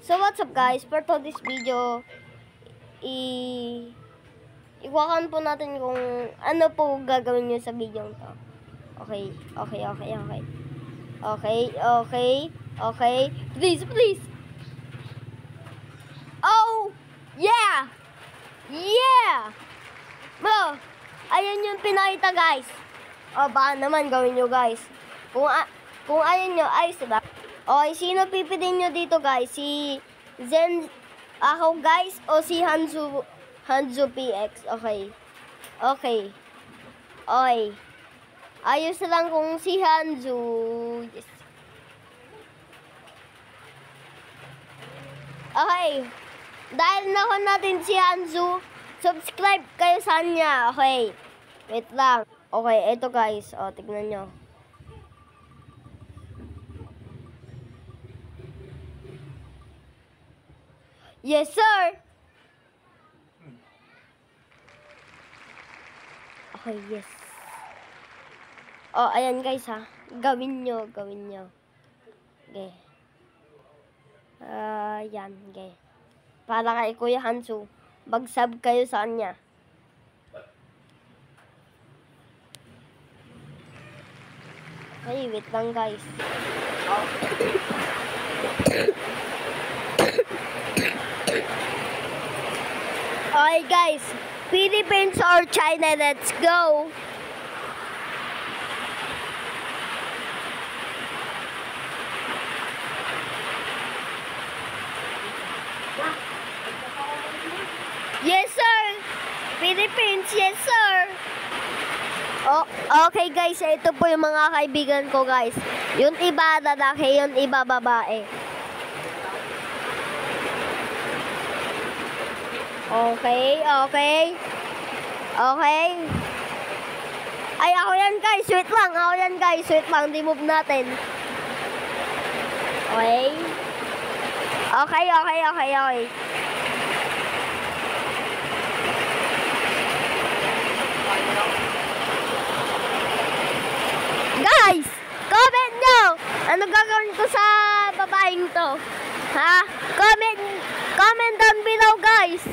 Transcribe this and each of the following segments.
So what's up guys, for today's video, iwakan po natin kung ano po gagawin nyo sa video to. Okay. Please. Oh, yeah! Bro, ayan yung pinakita guys. O baka naman gawin nyo guys. Kung ayan nyo, ayos diba? Okay, sino pipiliin nyo dito guys? Si Zen ako guys o si Hanzo PX? Okay. Ayos lang kung si Hanzo. Yes. Okay. Dahil nako natin si Hanzo, subscribe kayo sa kanya. Okay. Wait lang. Okay, eto guys. O, tignan nyo. Yes, sir! Okay, yes. Oh, ayan guys ha. Gawin nyo. Okay. Yan, okay. Para kay Kuya Hanzo, mag-sub kayo sa kanya. Okay, wait lang guys. Oh. Okay guys, Philippines or China, let's go! Yes sir! Philippines, yes sir! Oh, okay guys, ito po yung mga kaibigan ko guys. Yung iba lalaki, yung iba babae. Okay. Ay, ako yan guys. Wait lang. Di-move natin. Okay. Guys, comment nyo. Ano gagawin ko sa babaeng to? Ha? Comment down below guys.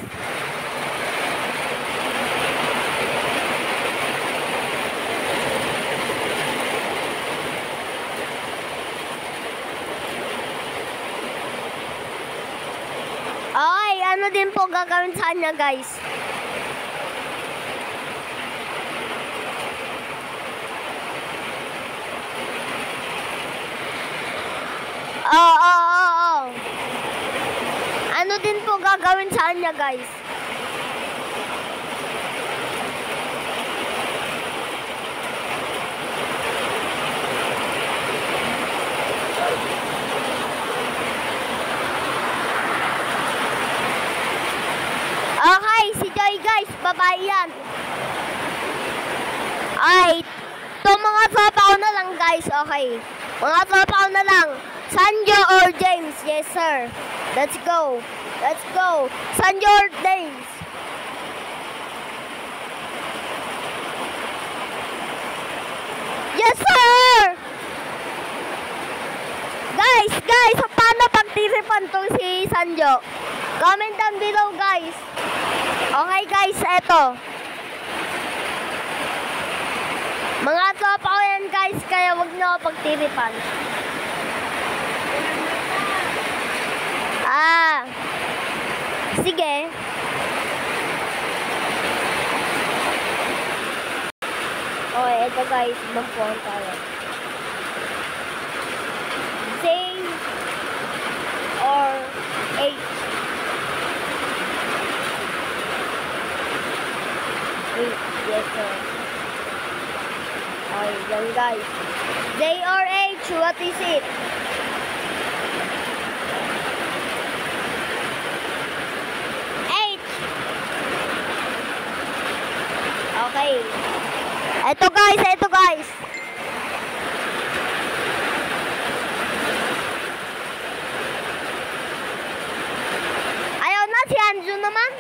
Ay, ano din po gagawin sa kanya guys? Oo. Ano din po gagawin sa kanya guys? Okay, si Joy guys, babae yan. Ay, ito mga tropa ko na lang guys, okay. Mga tropa ko na lang. Sanjo or James, yes sir. Let's go. Sanjo or James. Yes sir! Guys, paano pagtiripan to si Sanjo? Comment down below guys. Okay guys, eto. Mga tropa ko yan guys, kaya wag nyo pagtiripan. Sige. Okay, eto guys, mag-phone tayo. J or H? Yes sir. Okay, yan guys. J or H, what is it? H. Okay. Ito guys. Ayaw na si Hanzo naman.